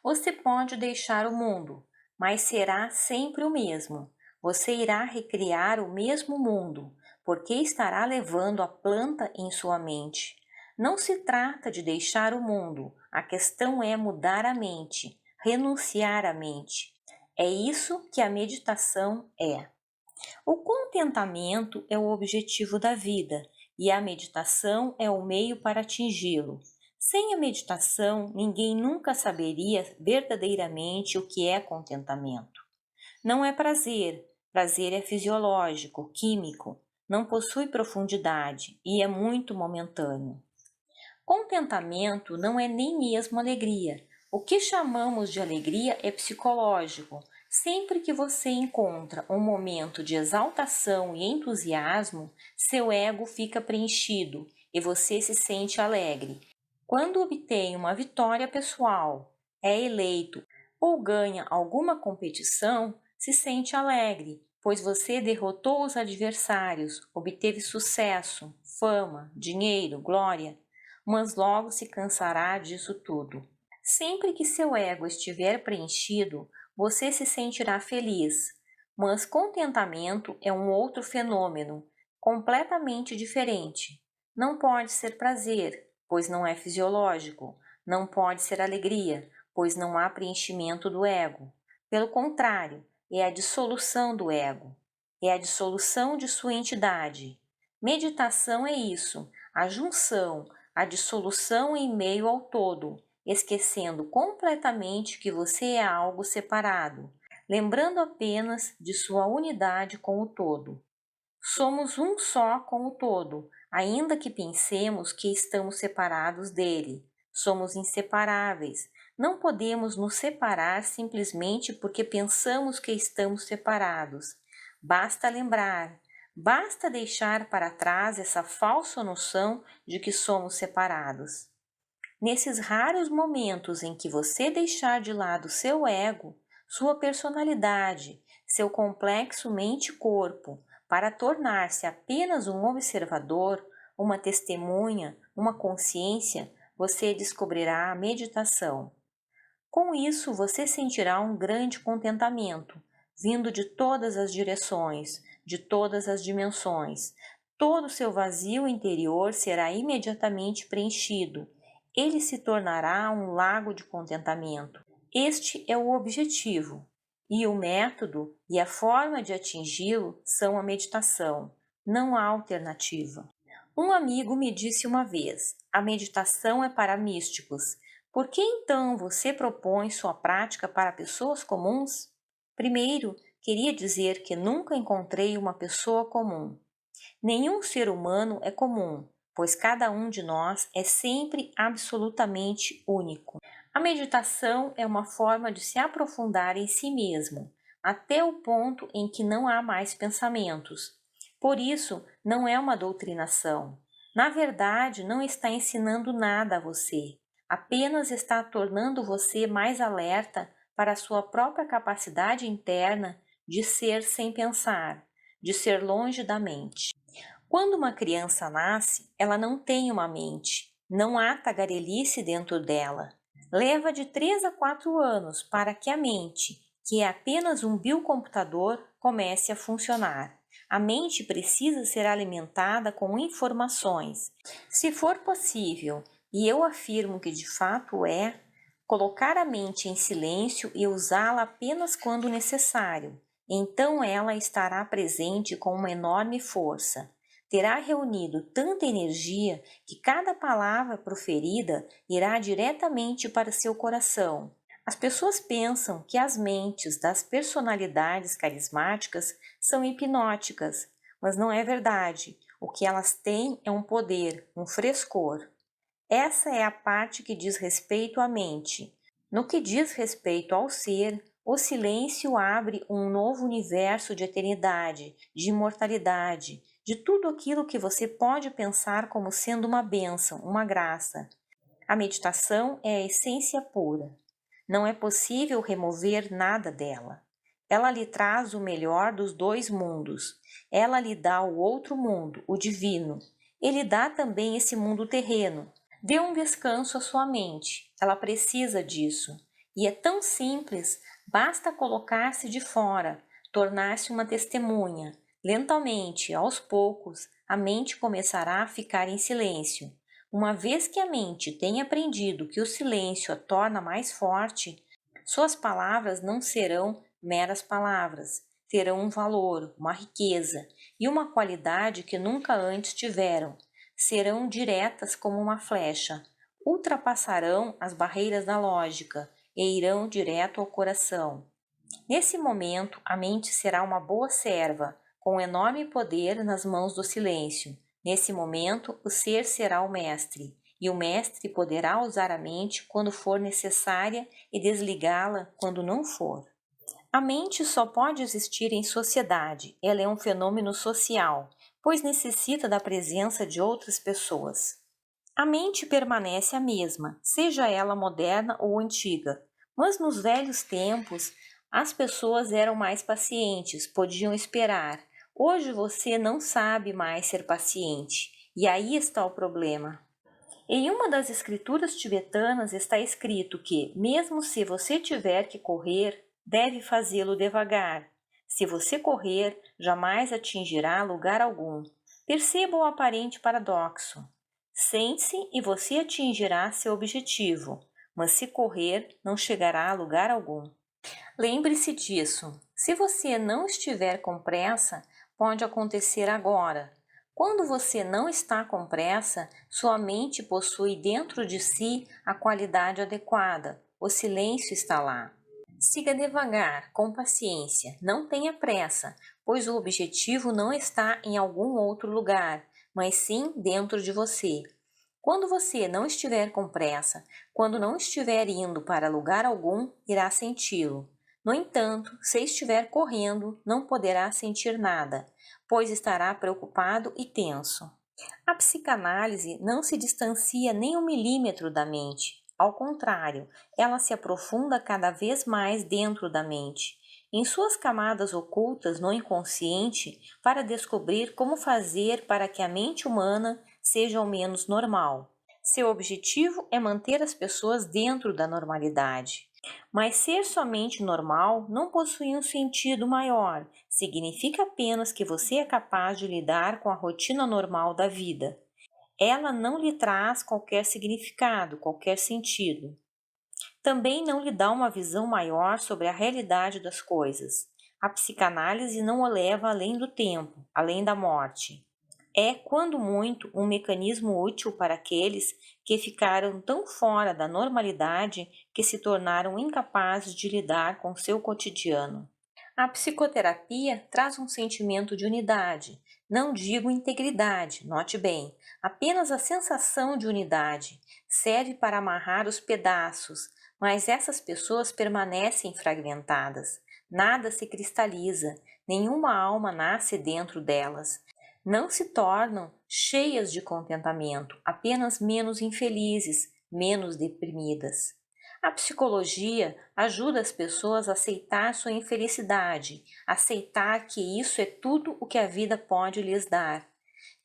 Você pode deixar o mundo, mas será sempre o mesmo. Você irá recriar o mesmo mundo, porque estará levando a planta em sua mente. Não se trata de deixar o mundo, a questão é mudar a mente, renunciar à mente. É isso que a meditação é. O contentamento é o objetivo da vida e a meditação é o meio para atingi-lo. Sem a meditação, ninguém nunca saberia verdadeiramente o que é contentamento. Não é prazer, prazer é fisiológico, químico, não possui profundidade e é muito momentâneo. Contentamento não é nem mesmo alegria. O que chamamos de alegria é psicológico. Sempre que você encontra um momento de exaltação e entusiasmo, seu ego fica preenchido e você se sente alegre. Quando obtém uma vitória pessoal, é eleito ou ganha alguma competição, se sente alegre, pois você derrotou os adversários, obteve sucesso, fama, dinheiro, glória, mas logo se cansará disso tudo. Sempre que seu ego estiver preenchido, você se sentirá feliz, mas contentamento é um outro fenômeno, completamente diferente. Não pode ser prazer, pois não é fisiológico. Não pode ser alegria, pois não há preenchimento do ego. Pelo contrário, é a dissolução do ego. É a dissolução de sua entidade. Meditação é isso, a junção, a dissolução em meio ao todo, esquecendo completamente que você é algo separado, lembrando apenas de sua unidade com o todo. Somos um só com o todo, ainda que pensemos que estamos separados dele. Somos inseparáveis. Não podemos nos separar simplesmente porque pensamos que estamos separados. Basta lembrar, basta deixar para trás essa falsa noção de que somos separados. Nesses raros momentos em que você deixar de lado seu ego, sua personalidade, seu complexo mente-corpo, para tornar-se apenas um observador, uma testemunha, uma consciência, você descobrirá a meditação. Com isso, você sentirá um grande contentamento, vindo de todas as direções, de todas as dimensões. Todo o seu vazio interior será imediatamente preenchido. Ele se tornará um lago de contentamento. Este é o objetivo, e o método e a forma de atingi-lo são a meditação. Não há alternativa. Um amigo me disse uma vez: a meditação é para místicos. Por que então você propõe sua prática para pessoas comuns? Primeiro, queria dizer que nunca encontrei uma pessoa comum. Nenhum ser humano é comum, pois cada um de nós é sempre absolutamente único. A meditação é uma forma de se aprofundar em si mesmo, até o ponto em que não há mais pensamentos. Por isso, não é uma doutrinação. Na verdade, não está ensinando nada a você, apenas está tornando você mais alerta para a sua própria capacidade interna de ser sem pensar, de ser longe da mente. Quando uma criança nasce, ela não tem uma mente, não há tagarelice dentro dela. Leva de 3 a 4 anos para que a mente, que é apenas um biocomputador, comece a funcionar. A mente precisa ser alimentada com informações. Se for possível, e eu afirmo que de fato é, colocar a mente em silêncio e usá-la apenas quando necessário. Então ela estará presente com uma enorme força. Terá reunido tanta energia que cada palavra proferida irá diretamente para seu coração. As pessoas pensam que as mentes das personalidades carismáticas são hipnóticas, mas não é verdade. O que elas têm é um poder, um frescor. Essa é a parte que diz respeito à mente. No que diz respeito ao ser, o silêncio abre um novo universo de eternidade, de imortalidade, de tudo aquilo que você pode pensar como sendo uma bênção, uma graça. A meditação é a essência pura. Não é possível remover nada dela. Ela lhe traz o melhor dos dois mundos. Ela lhe dá o outro mundo, o divino. Ele dá também esse mundo terreno. Dê um descanso à sua mente. Ela precisa disso. E é tão simples, basta colocar-se de fora, tornar-se uma testemunha. Lentamente, aos poucos, a mente começará a ficar em silêncio. Uma vez que a mente tem aprendido que o silêncio a torna mais forte, suas palavras não serão meras palavras, terão um valor, uma riqueza e uma qualidade que nunca antes tiveram. Serão diretas como uma flecha, ultrapassarão as barreiras da lógica e irão direto ao coração. Nesse momento, a mente será uma boa serva, com enorme poder nas mãos do silêncio. Nesse momento, o ser será o mestre, e o mestre poderá usar a mente quando for necessária e desligá-la quando não for. A mente só pode existir em sociedade, ela é um fenômeno social, pois necessita da presença de outras pessoas. A mente permanece a mesma, seja ela moderna ou antiga, mas nos velhos tempos as pessoas eram mais pacientes, podiam esperar. Hoje você não sabe mais ser paciente, e aí está o problema. Em uma das escrituras tibetanas está escrito que, mesmo se você tiver que correr, deve fazê-lo devagar. Se você correr, jamais atingirá lugar algum. Perceba o aparente paradoxo. Sente-se e você atingirá seu objetivo, mas se correr, não chegará a lugar algum. Lembre-se disso. Se você não estiver com pressa, pode acontecer agora. Quando você não está com pressa, sua mente possui dentro de si a qualidade adequada. O silêncio está lá. Siga devagar, com paciência, não tenha pressa, pois o objetivo não está em algum outro lugar, mas sim dentro de você. Quando você não estiver com pressa, quando não estiver indo para lugar algum, irá senti-lo. No entanto, se estiver correndo, não poderá sentir nada, pois estará preocupado e tenso. A psicanálise não se distancia nem um milímetro da mente. Ao contrário, ela se aprofunda cada vez mais dentro da mente, em suas camadas ocultas no inconsciente, para descobrir como fazer para que a mente humana seja ao menos normal. Seu objetivo é manter as pessoas dentro da normalidade. Mas ser somente normal não possui um sentido maior, significa apenas que você é capaz de lidar com a rotina normal da vida. Ela não lhe traz qualquer significado, qualquer sentido. Também não lhe dá uma visão maior sobre a realidade das coisas. A psicanálise não o leva além do tempo, além da morte. É, quando muito, um mecanismo útil para aqueles que ficaram tão fora da normalidade que se tornaram incapazes de lidar com seu cotidiano. A psicoterapia traz um sentimento de unidade, não digo integridade, note bem, apenas a sensação de unidade. Serve para amarrar os pedaços, mas essas pessoas permanecem fragmentadas. Nada se cristaliza, nenhuma alma nasce dentro delas. Não se tornam cheias de contentamento, apenas menos infelizes, menos deprimidas. A psicologia ajuda as pessoas a aceitar sua infelicidade, aceitar que isso é tudo o que a vida pode lhes dar,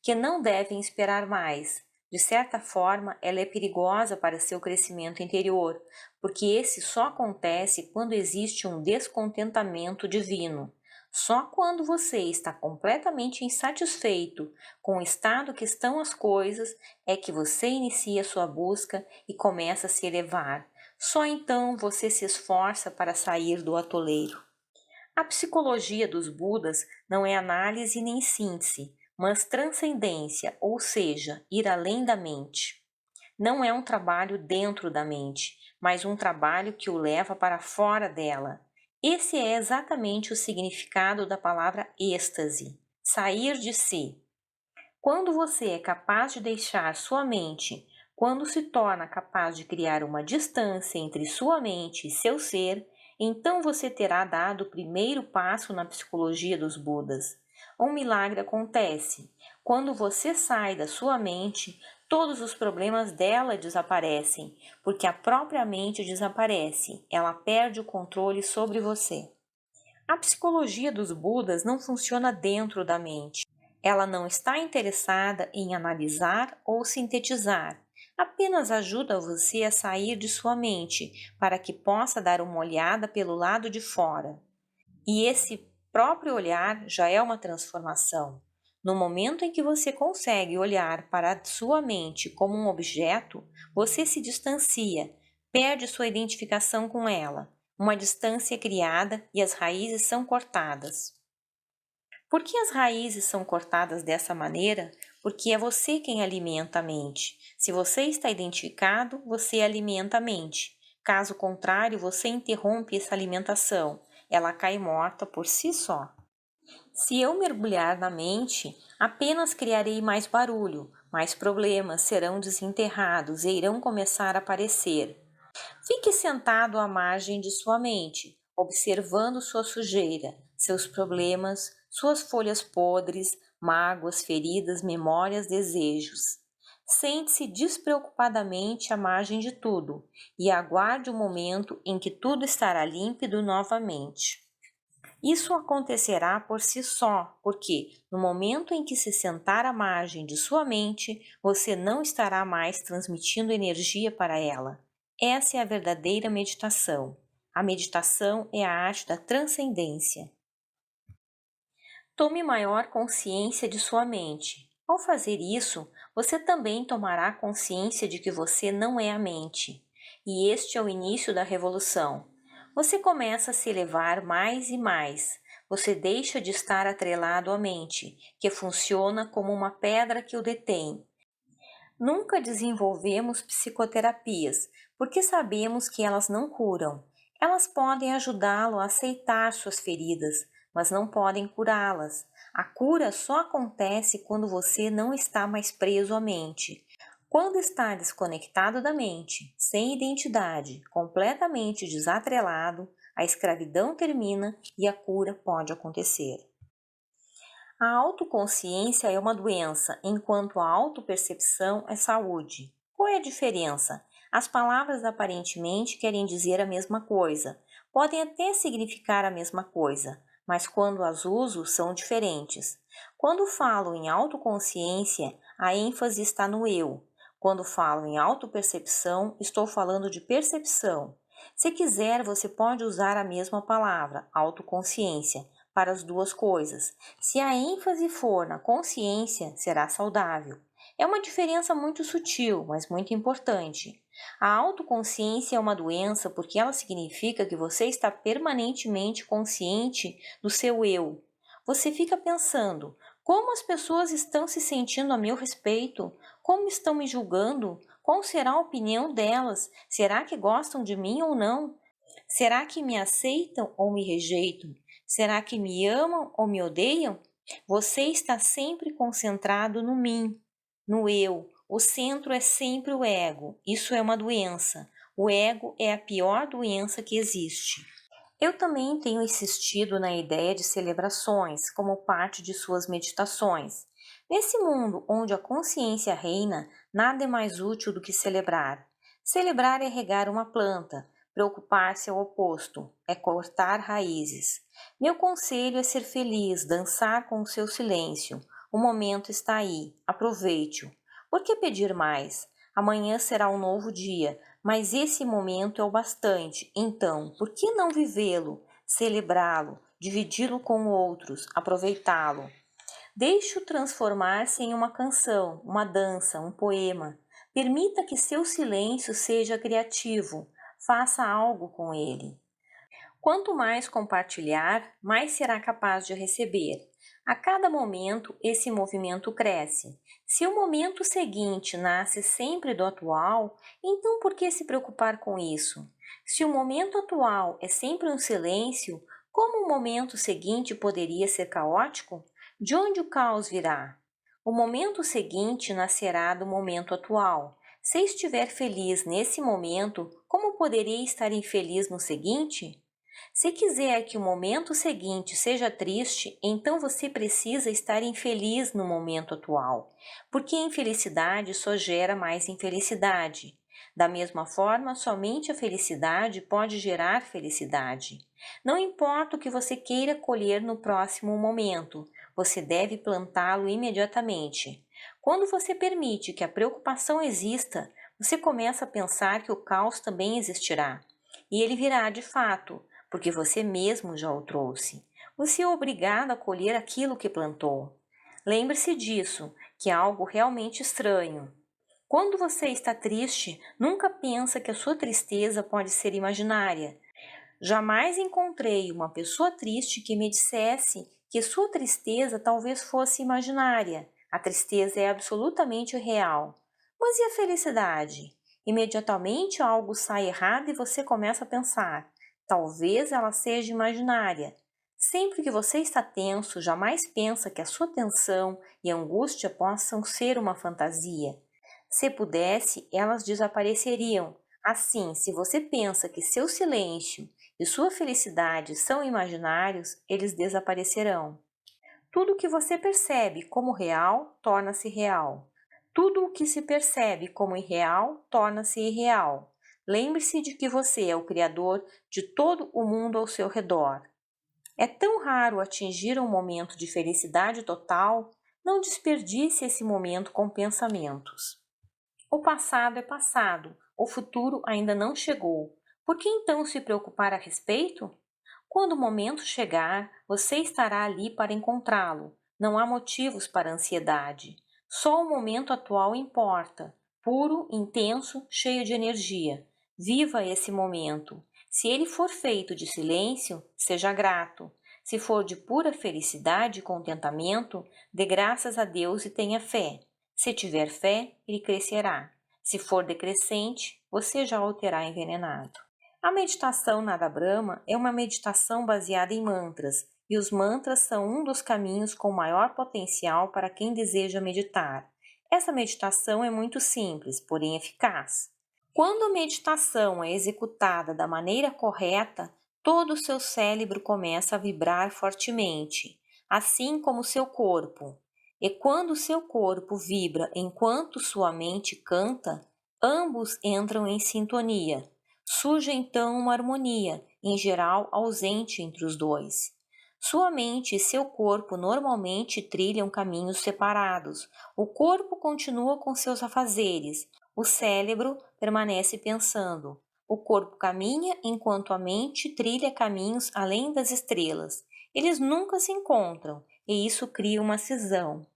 que não devem esperar mais. De certa forma, ela é perigosa para seu crescimento interior, porque esse só acontece quando existe um descontentamento divino. Só quando você está completamente insatisfeito com o estado que estão as coisas é que você inicia sua busca e começa a se elevar. Só então você se esforça para sair do atoleiro. A psicologia dos Budas não é análise nem síntese, mas transcendência, ou seja, ir além da mente. Não é um trabalho dentro da mente, mas um trabalho que o leva para fora dela. Esse é exatamente o significado da palavra êxtase, sair de si. Quando você é capaz de deixar sua mente, quando se torna capaz de criar uma distância entre sua mente e seu ser, então você terá dado o primeiro passo na psicologia dos Budas. Um milagre acontece. Quando você sai da sua mente, todos os problemas dela desaparecem, porque a própria mente desaparece, ela perde o controle sobre você. A psicologia dos Budas não funciona dentro da mente. Ela não está interessada em analisar ou sintetizar. Apenas ajuda você a sair de sua mente para que possa dar uma olhada pelo lado de fora. E esse próprio olhar já é uma transformação. No momento em que você consegue olhar para a sua mente como um objeto, você se distancia, perde sua identificação com ela. Uma distância é criada e as raízes são cortadas. Por que as raízes são cortadas dessa maneira? Porque é você quem alimenta a mente. Se você está identificado, você alimenta a mente. Caso contrário, você interrompe essa alimentação. Ela cai morta por si só. Se eu mergulhar na mente, apenas criarei mais barulho, mais problemas serão desenterrados e irão começar a aparecer. Fique sentado à margem de sua mente, observando sua sujeira, seus problemas, suas folhas podres, mágoas, feridas, memórias, desejos. Sente-se despreocupadamente à margem de tudo e aguarde o momento em que tudo estará límpido novamente. Isso acontecerá por si só, porque no momento em que se sentar à margem de sua mente, você não estará mais transmitindo energia para ela. Essa é a verdadeira meditação. A meditação é a arte da transcendência. Tome maior consciência de sua mente. Ao fazer isso, você também tomará consciência de que você não é a mente. E este é o início da revolução. Você começa a se elevar mais e mais. Você deixa de estar atrelado à mente, que funciona como uma pedra que o detém. Nunca desenvolvemos psicoterapias, porque sabemos que elas não curam. Elas podem ajudá-lo a aceitar suas feridas, mas não podem curá-las. A cura só acontece quando você não está mais preso à mente. Quando está desconectado da mente, sem identidade, completamente desatrelado, a escravidão termina e a cura pode acontecer. A autoconsciência é uma doença, enquanto a autopercepção é saúde. Qual é a diferença? As palavras aparentemente querem dizer a mesma coisa, podem até significar a mesma coisa, mas quando as uso são diferentes. Quando falo em autoconsciência, a ênfase está no eu. Quando falo em autopercepção, estou falando de percepção. Se quiser, você pode usar a mesma palavra, autoconsciência, para as duas coisas. Se a ênfase for na consciência, será saudável. É uma diferença muito sutil, mas muito importante. A autoconsciência é uma doença porque ela significa que você está permanentemente consciente do seu eu. Você fica pensando: como as pessoas estão se sentindo a meu respeito? Como estão me julgando? Qual será a opinião delas? Será que gostam de mim ou não? Será que me aceitam ou me rejeitam? Será que me amam ou me odeiam? Você está sempre concentrado no mim, no eu. O centro é sempre o ego. Isso é uma doença. O ego é a pior doença que existe. Eu também tenho insistido na ideia de celebrações como parte de suas meditações. Nesse mundo onde a consciência reina, nada é mais útil do que celebrar. Celebrar é regar uma planta, preocupar-se é o oposto, é cortar raízes. Meu conselho é ser feliz, dançar com o seu silêncio. O momento está aí, aproveite-o. Por que pedir mais? Amanhã será um novo dia, mas esse momento é o bastante. Então, por que não vivê-lo, celebrá-lo, dividi-lo com outros, aproveitá-lo? Deixe-o transformar-se em uma canção, uma dança, um poema. Permita que seu silêncio seja criativo. Faça algo com ele. Quanto mais compartilhar, mais será capaz de receber. A cada momento, esse movimento cresce. Se o momento seguinte nasce sempre do atual, então por que se preocupar com isso? Se o momento atual é sempre um silêncio, como o momento seguinte poderia ser caótico? De onde o caos virá? O momento seguinte nascerá do momento atual. Se estiver feliz nesse momento, como poderia estar infeliz no seguinte? Se quiser que o momento seguinte seja triste, então você precisa estar infeliz no momento atual, porque a infelicidade só gera mais infelicidade. Da mesma forma, somente a felicidade pode gerar felicidade. Não importa o que você queira colher no próximo momento, você deve plantá-lo imediatamente. Quando você permite que a preocupação exista, você começa a pensar que o caos também existirá. E ele virá de fato, porque você mesmo já o trouxe. Você é obrigado a colher aquilo que plantou. Lembre-se disso, que é algo realmente estranho. Quando você está triste, nunca pensa que a sua tristeza pode ser imaginária. Jamais encontrei uma pessoa triste que me dissesse que sua tristeza talvez fosse imaginária. A tristeza é absolutamente real. Mas e a felicidade? Imediatamente algo sai errado e você começa a pensar: talvez ela seja imaginária. Sempre que você está tenso, jamais pensa que a sua tensão e angústia possam ser uma fantasia. Se pudesse, elas desapareceriam. Assim, se você pensa que seu silêncio e sua felicidade são imaginários, eles desaparecerão. Tudo o que você percebe como real torna-se real. Tudo o que se percebe como irreal torna-se irreal. Lembre-se de que você é o criador de todo o mundo ao seu redor. É tão raro atingir um momento de felicidade total, não desperdice esse momento com pensamentos. O passado é passado, o futuro ainda não chegou. Por que então se preocupar a respeito? Quando o momento chegar, você estará ali para encontrá-lo. Não há motivos para ansiedade. Só o momento atual importa, puro, intenso, cheio de energia. Viva esse momento. Se ele for feito de silêncio, seja grato. Se for de pura felicidade e contentamento, dê graças a Deus e tenha fé. Se tiver fé, ele crescerá. Se for decrescente, você já o terá envenenado. A meditação Nada Brahma é uma meditação baseada em mantras, e os mantras são um dos caminhos com maior potencial para quem deseja meditar. Essa meditação é muito simples, porém eficaz. Quando a meditação é executada da maneira correta, todo o seu cérebro começa a vibrar fortemente, assim como seu corpo. E quando seu corpo vibra enquanto sua mente canta, ambos entram em sintonia. Surge então uma harmonia, em geral ausente entre os dois. Sua mente e seu corpo normalmente trilham caminhos separados. O corpo continua com seus afazeres, o cérebro permanece pensando. O corpo caminha enquanto a mente trilha caminhos além das estrelas. Eles nunca se encontram e isso cria uma cisão.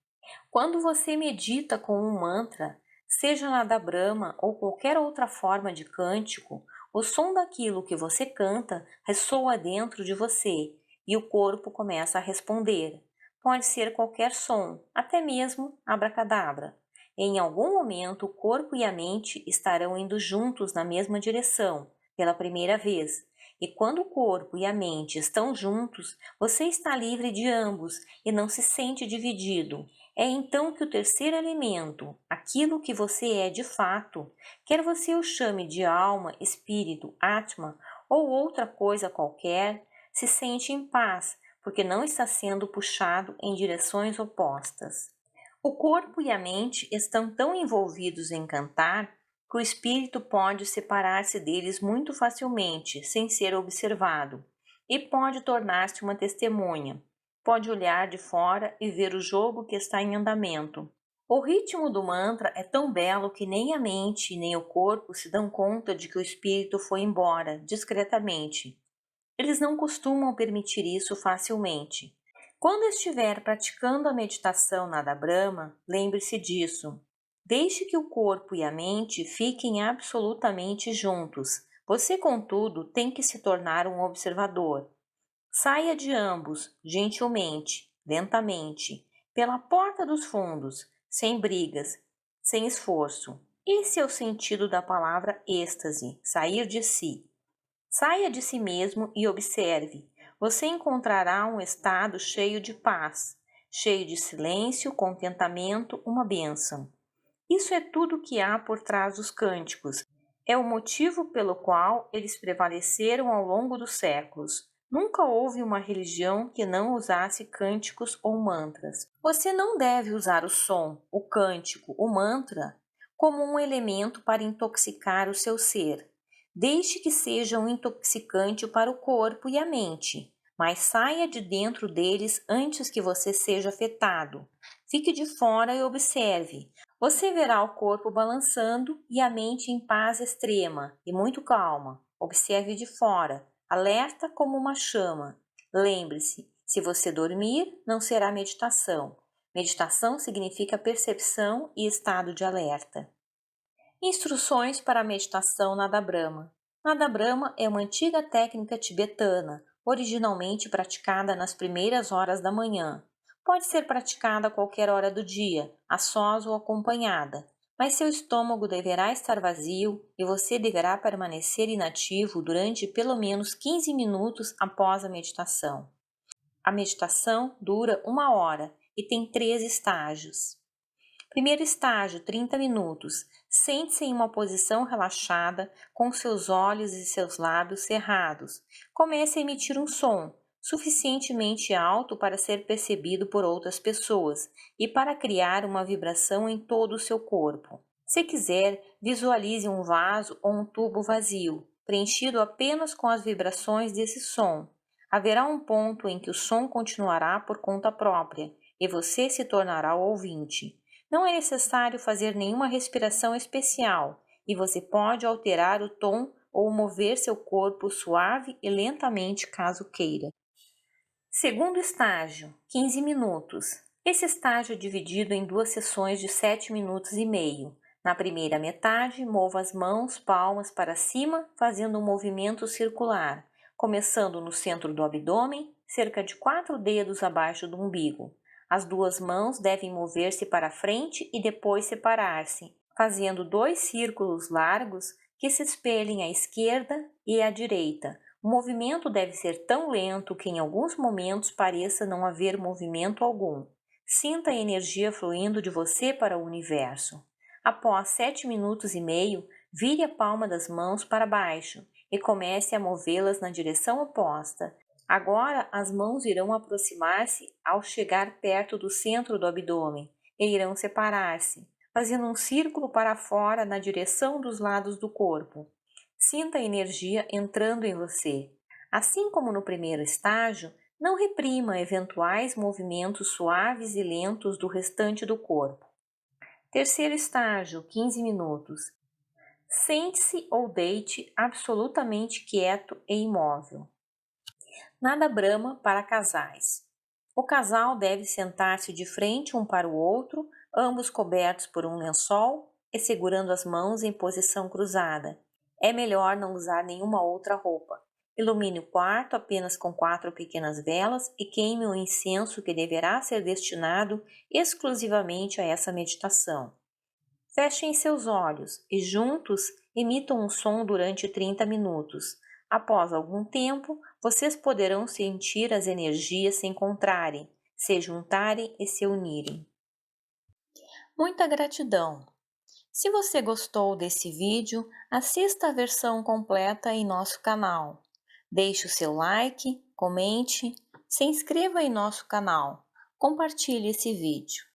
Quando você medita com um mantra, seja Nada Brahma ou qualquer outra forma de cântico, o som daquilo que você canta ressoa dentro de você e o corpo começa a responder. Pode ser qualquer som, até mesmo abracadabra. Em algum momento, o corpo e a mente estarão indo juntos na mesma direção, pela primeira vez. E quando o corpo e a mente estão juntos, você está livre de ambos e não se sente dividido. É então que o terceiro elemento, aquilo que você é de fato, quer você o chame de alma, espírito, atma ou outra coisa qualquer, se sente em paz, porque não está sendo puxado em direções opostas. O corpo e a mente estão tão envolvidos em cantar que o espírito pode separar-se deles muito facilmente, sem ser observado, e pode tornar-se uma testemunha. Pode olhar de fora e ver o jogo que está em andamento. O ritmo do mantra é tão belo que nem a mente nem o corpo se dão conta de que o espírito foi embora, discretamente. Eles não costumam permitir isso facilmente. Quando estiver praticando a meditação Nada Brahma, lembre-se disso. Deixe que o corpo e a mente fiquem absolutamente juntos. Você, contudo, tem que se tornar um observador. Saia de ambos, gentilmente, lentamente, pela porta dos fundos, sem brigas, sem esforço. Esse é o sentido da palavra êxtase, sair de si. Saia de si mesmo e observe. Você encontrará um estado cheio de paz, cheio de silêncio, contentamento, uma bênção. Isso é tudo o que há por trás dos cânticos. É o motivo pelo qual eles prevaleceram ao longo dos séculos. Nunca houve uma religião que não usasse cânticos ou mantras. Você não deve usar o som, o cântico, o mantra como um elemento para intoxicar o seu ser. Deixe que seja um intoxicante para o corpo e a mente, mas saia de dentro deles antes que você seja afetado. Fique de fora e observe. Você verá o corpo balançando e a mente em paz extrema e muito calma. Observe de fora, alerta como uma chama. Lembre-se, se você dormir, não será meditação. Meditação significa percepção e estado de alerta. Instruções para a meditação Nada Brahma. Nada Brahma é uma antiga técnica tibetana, originalmente praticada nas primeiras horas da manhã. Pode ser praticada a qualquer hora do dia, a sós ou acompanhada, mas seu estômago deverá estar vazio e você deverá permanecer inativo durante pelo menos 15 minutos após a meditação. A meditação dura 1 hora e tem 3 estágios. Primeiro estágio, 30 minutos. Sente-se em uma posição relaxada, com seus olhos e seus lábios cerrados. Comece a emitir um som, suficientemente alto para ser percebido por outras pessoas e para criar uma vibração em todo o seu corpo. Se quiser, visualize um vaso ou um tubo vazio, preenchido apenas com as vibrações desse som. Haverá um ponto em que o som continuará por conta própria e você se tornará o ouvinte. Não é necessário fazer nenhuma respiração especial e você pode alterar o tom ou mover seu corpo suave e lentamente caso queira. Segundo estágio, 15 minutos. Esse estágio é dividido em 2 sessões de 7 minutos e meio. Na primeira metade, mova as mãos, palmas para cima, fazendo um movimento circular, começando no centro do abdômen, cerca de 4 dedos abaixo do umbigo. As 2 mãos devem mover-se para frente e depois separar-se, fazendo 2 círculos largos que se espelhem à esquerda e à direita. O movimento deve ser tão lento que em alguns momentos pareça não haver movimento algum. Sinta a energia fluindo de você para o universo. Após 7 minutos e meio, vire a palma das mãos para baixo e comece a movê-las na direção oposta. Agora as mãos irão aproximar-se ao chegar perto do centro do abdômen e irão separar-se, fazendo um círculo para fora na direção dos lados do corpo. Sinta a energia entrando em você. Assim como no primeiro estágio, não reprima eventuais movimentos suaves e lentos do restante do corpo. Terceiro estágio, 15 minutos. Sente-se ou deite absolutamente quieto e imóvel. Nada Brahma para casais. O casal deve sentar-se de frente um para o outro, ambos cobertos por um lençol e segurando as mãos em posição cruzada. É melhor não usar nenhuma outra roupa. Ilumine o quarto apenas com 4 pequenas velas e queime o incenso que deverá ser destinado exclusivamente a essa meditação. Fechem seus olhos e juntos emitam um som durante 30 minutos. Após algum tempo, vocês poderão sentir as energias se encontrarem, se juntarem e se unirem. Muita gratidão! Se você gostou desse vídeo, assista a versão completa em nosso canal. Deixe o seu like, comente, se inscreva em nosso canal, compartilhe esse vídeo.